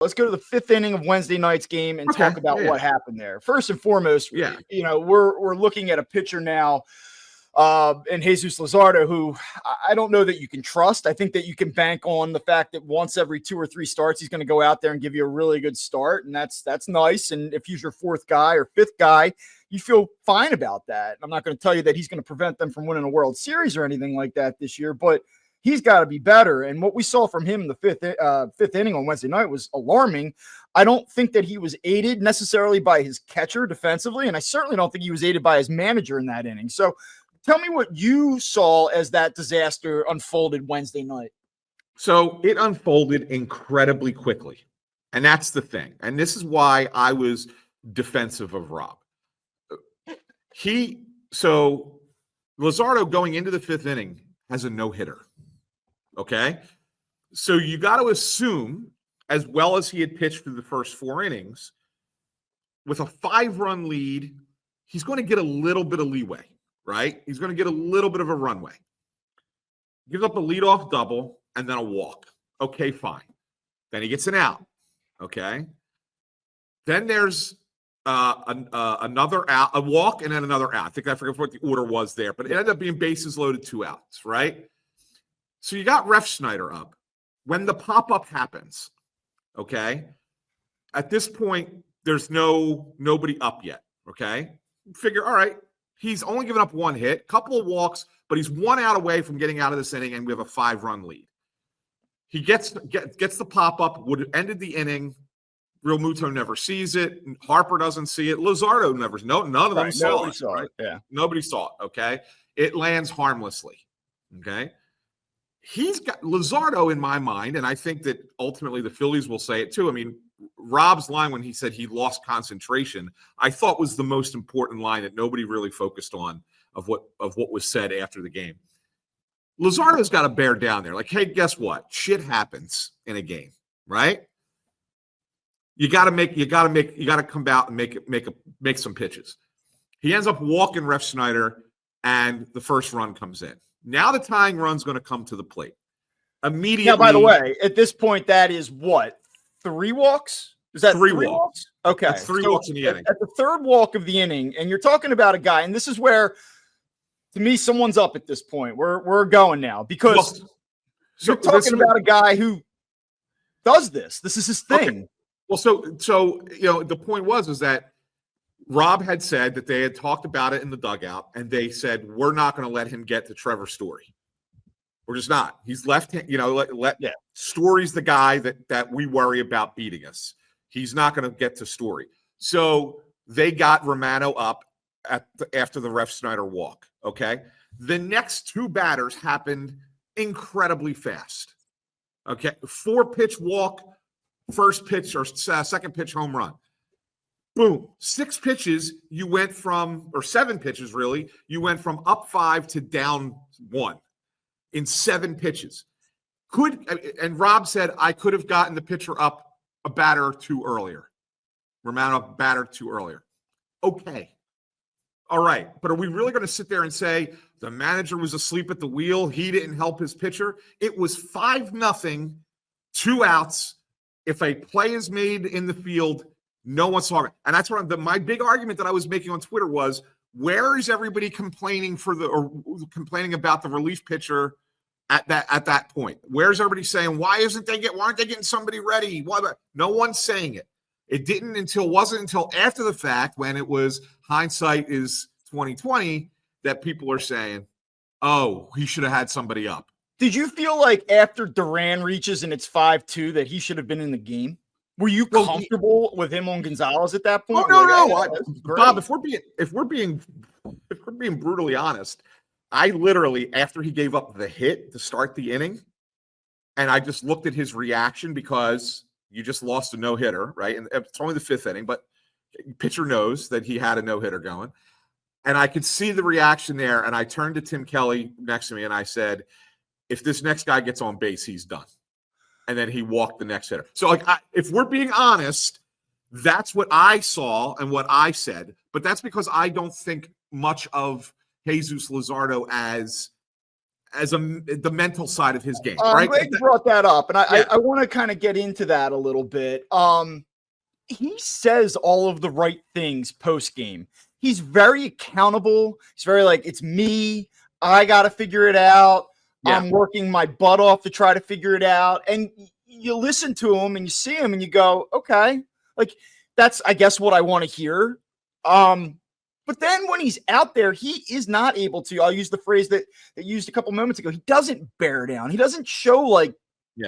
Let's go to the fifth inning of Wednesday night's game and talk about what happened there. First and foremost, we're looking at a pitcher now and Jesus Luzardo, who I don't know that you can trust. I think that you can bank on the fact that once every 2 or 3 starts, he's going to go out there and give you a really good start. And that's nice. And if he's your 4th guy or 5th guy, you feel fine about that. I'm not going to tell you that he's going to prevent them from winning a World Series or anything like that this year, but he's got to be better. And what we saw from him in the fifth inning on Wednesday night was alarming. I don't think that he was aided necessarily by his catcher defensively, and I certainly don't think he was aided by his manager in that inning. So tell me what you saw as that disaster unfolded Wednesday night. So it unfolded incredibly quickly, and that's the thing. And this is why I was defensive of Rob. So Luzardo going into the 5th inning has a no-hitter. Okay? So you got to assume, as well as he had pitched through the first 4 innings, with a 5-run lead, he's going to get a little bit of leeway, right? He's going to get a little bit of a runway. Gives up a leadoff double and then a walk. Okay, fine. Then he gets an out. Okay? Then there's another out, a walk, and then another out. I forget what the order was there, but it ended up being bases loaded, 2 outs, right? So you got Refsnyder up. When the pop-up happens, okay, at this point, there's nobody up yet, okay? Figure, all right, he's only given up 1 hit, couple of walks, but he's 1 out away from getting out of this inning, and we have a 5-run lead. He gets the pop-up, would have ended the inning. Real Muto never sees it. Harper doesn't see it. Luzardo none of them saw it. Right? Yeah. Nobody saw it, okay? It lands harmlessly, okay? He's got Luzardo in my mind, and I think that ultimately the Phillies will say it too. I mean, Rob's line when he said he lost concentration, I thought was the most important line that nobody really focused on of what was said after the game. Luzardo's got to bear down there. Like, hey, guess what? Shit happens in a game, right? You got to come out and make some pitches. He ends up walking Refsnyder, and the first run comes in. Now the tying run's going to come to the plate. Immediately. Now, by the way, at this point, that is what? 3 walks? Is that 3 walks? Okay. That's 3 walks in the inning. At the 3rd walk of the inning, and you're talking about a guy, and this is where, to me, someone's up at this point. We're going now because you're talking about a guy who does this. This is his thing. Okay. Well, so the point was that Rob had said that they had talked about it in the dugout, and they said, we're not going to let him get to Trevor Story. We're just not. He's left, Story's the guy that we worry about beating us. He's not going to get to Story. So they got Romano up after the Refsnyder walk, okay? The next 2 batters happened incredibly fast, okay? 4-pitch walk, first pitch or second pitch home run. Boom. 6 pitches, you went from, or 7 pitches really, you went from up 5 to down 1 in 7 pitches. And Rob said, I could have gotten the pitcher up a batter or 2 earlier. Romano up a batter 2 earlier. Okay. All right. But are we really going to sit there and say the manager was asleep at the wheel? He didn't help his pitcher? It was 5-0, 2 outs. If a play is made in the field, no one's talking. And that's what my big argument that I was making on Twitter was, where is everybody complaining about the relief pitcher at that point? Where's everybody saying, why aren't they getting somebody ready? No one's saying it. It wasn't until after the fact, when it was hindsight is 2020, that people are saying, oh, he should have had somebody up. Did you feel like after Duran reaches and it's 5-2 that he should have been in the game? Were you comfortable with him on Gonzalez at that point? Oh, no. Bob, if we're being brutally honest, I literally, after he gave up the hit to start the inning, and I just looked at his reaction, because you just lost a no-hitter, right? And it's only the 5th inning, but pitcher knows that he had a no-hitter going. And I could see the reaction there, and I turned to Tim Kelly next to me, and I said, if this next guy gets on base, he's done. And then he walked the next hitter. So, if we're being honest, that's what I saw and what I said. But that's because I don't think much of Jesus Luzardo as the mental side of his game, I'm right? glad you brought that up, and I want to kind of get into that a little bit. He says all of the right things post game. He's very accountable. He's very like, it's me. I got to figure it out. Yeah. I'm working my butt off to try to figure it out. And you listen to him and you see him and you go, okay, like that's, I guess, what I want to hear. But then when he's out there, he is not able to, I'll use the phrase that used a couple moments ago. He doesn't bear down. He doesn't show like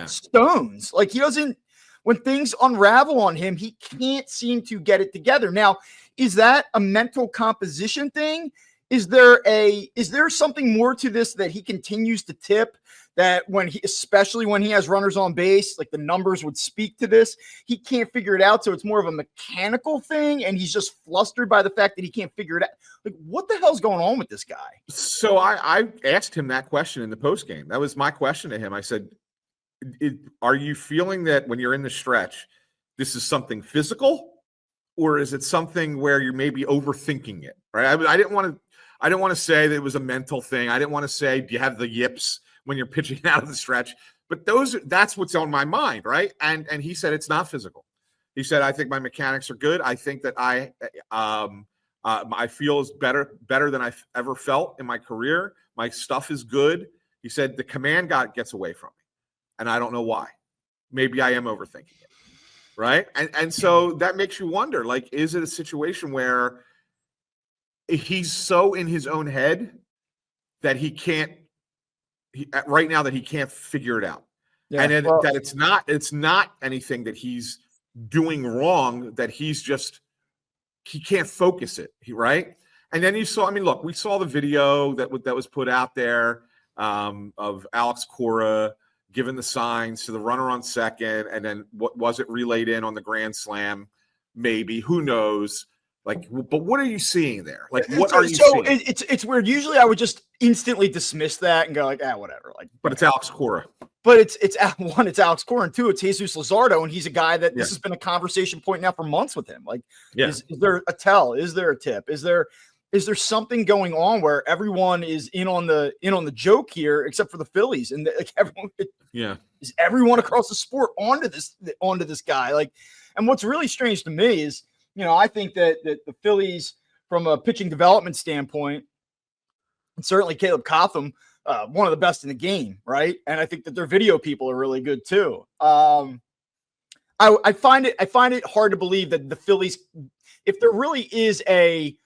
stones. Like he doesn't, when things unravel on him, he can't seem to get it together. Now, is that a mental composition thing? Is there something more to this that he continues to tip, that especially when he has runners on base, like the numbers would speak to this, he can't figure it out. So it's more of a mechanical thing. And he's just flustered by the fact that he can't figure it out. Like, what the hell's going on with this guy? So I asked him that question in the post game. That was my question to him. I said, are you feeling that when you're in the stretch, this is something physical, or is it something where you're maybe overthinking it? Right. I didn't want to say that it was a mental thing. I didn't want to say, do you have the yips when you're pitching out of the stretch? But that's what's on my mind, right? And he said it's not physical. He said, I think my mechanics are good. I think that I feel is better than I've ever felt in my career. My stuff is good. He said the command gets away from me, and I don't know why. Maybe I am overthinking it, right? And so that makes you wonder, like, is it a situation where he's so in his own head that he can't figure it out. Yeah, and that it's not anything that he's doing wrong, that he can't focus it. Right. And then we saw the video that was put out there of Alex Cora giving the signs to the runner on second. And then what was it relayed in on the grand slam? Maybe, who knows? Like, but what are you seeing there? Like, what are you seeing? It's weird. Usually I would just instantly dismiss that and go like, whatever. Like, but it's Alex Cora. But it's Alex Cora, and two, it's Jesus Luzardo, and he's a guy that this has been a conversation point now for months with him. Like, is there a tell? Is there a tip? Is there something going on where everyone is in on the joke here, except for the Phillies, and like everyone, is everyone across the sport onto this guy? Like, and what's really strange to me is, I think that the Phillies, from a pitching development standpoint, and certainly Caleb Cotham, one of the best in the game, right? And I think that their video people are really good too. I find it hard to believe that the Phillies, if there really is a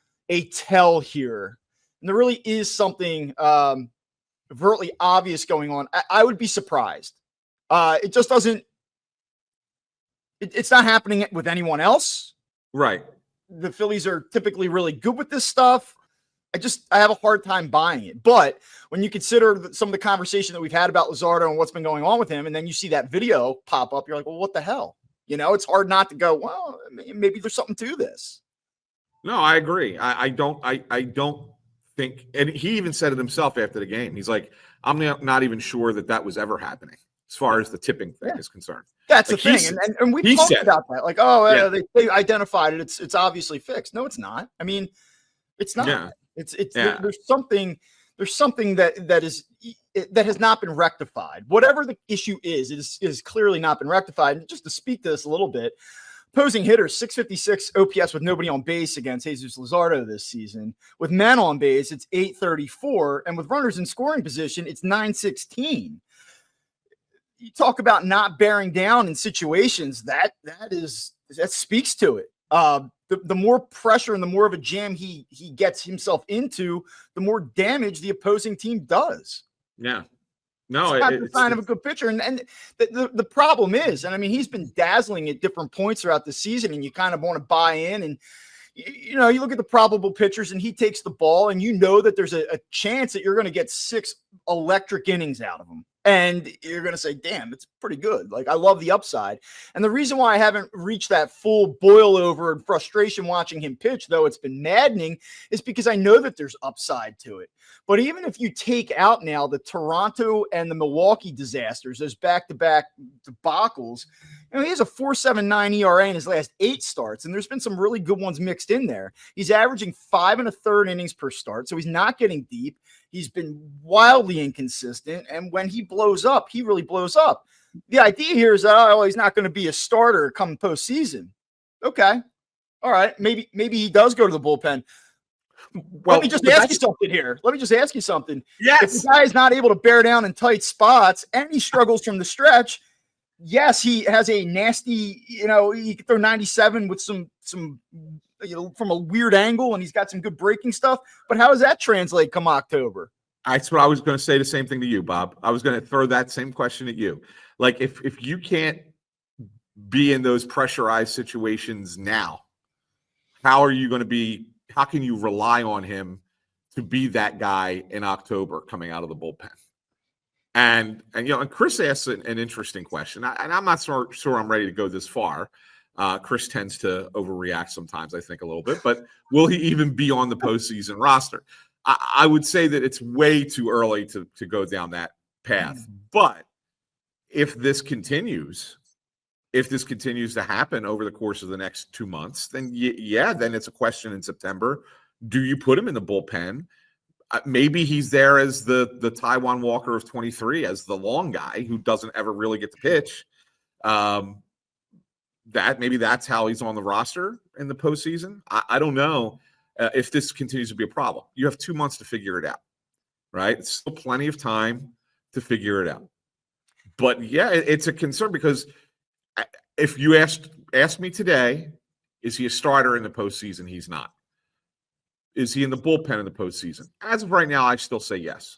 tell here, and there really is something overtly obvious going on, I would be surprised. It just doesn't. It's not happening with anyone else. Right. The Phillies are typically really good with this stuff. I have a hard time buying it. But when you consider some of the conversation that we've had about Luzardo and what's been going on with him, and then you see that video pop up, you're like, well, what the hell? It's hard not to go, well, maybe there's something to this. No, I agree. I don't think, and he even said it himself after the game. He's like, I'm not even sure that was ever happening as far as the tipping thing is concerned. That's the thing. And we talked about that. Like, they identified it. It's obviously fixed. No, it's not. I mean, it's not. Yeah. There's something that has not been rectified. Whatever the issue is clearly not been rectified. And just to speak to this a little bit, opposing hitters, 656 OPS with nobody on base against Jesus Luzardo this season. With men on base, it's 834. And with runners in scoring position, it's 916. You talk about not bearing down in situations, that speaks to it. The more pressure and the more of a jam he gets himself into, the more damage the opposing team does. Yeah. No, it's not the sign of a good pitcher. And the problem is, and I mean, he's been dazzling at different points throughout the season, and you kind of want to buy in. And, you look at the probable pitchers and he takes the ball, and that there's a chance that you're going to get 6 electric innings out of him. And you're going to say, damn, it's pretty good. Like, I love the upside. And the reason why I haven't reached that full boil over and frustration watching him pitch, though it's been maddening, is because I know that there's upside to it. But even if you take out now the Toronto and the Milwaukee disasters, those back-to-back debacles, He has a 4.79 ERA in his last 8 starts, and there's been some really good ones mixed in there. He's averaging 5 1/3 innings per start, so he's not getting deep. He's been wildly inconsistent, and when he blows up, he really blows up. The idea here is that he's not going to be a starter come postseason. Okay, all right, maybe he does go to the bullpen. Well, let me just ask you something here. Let me just ask you something. Yes. If the guy is not able to bear down in tight spots and he struggles from the stretch, yes, he has a nasty, he can throw 97 with some, from a weird angle, and he's got some good breaking stuff. But how does that translate come October? That's what I was going to say. The same thing to you, Bob. I was going to throw that same question at you. Like, if you can't be in those pressurized situations now, how are you going to be? How can you rely on him to be that guy in October coming out of the bullpen? And Chris asked an interesting question, and I'm not sure I'm ready to go this far. Chris tends to overreact sometimes, I think, a little bit. But will he even be on the postseason roster? I would say that it's way too early to go down that path. But if this continues to happen over the course of the next 2 months, then then it's a question in September. Do you put him in the bullpen? Maybe he's there as the Taiwan Walker of 23, as the long guy who doesn't ever really get to pitch. Maybe that's how he's on the roster in the postseason. I don't know if this continues to be a problem. You have 2 months to figure it out, right? It's still plenty of time to figure it out. But it's a concern because if you ask me today, is he a starter in the postseason? He's not. Is he in the bullpen in the postseason? As of right now, I still say yes.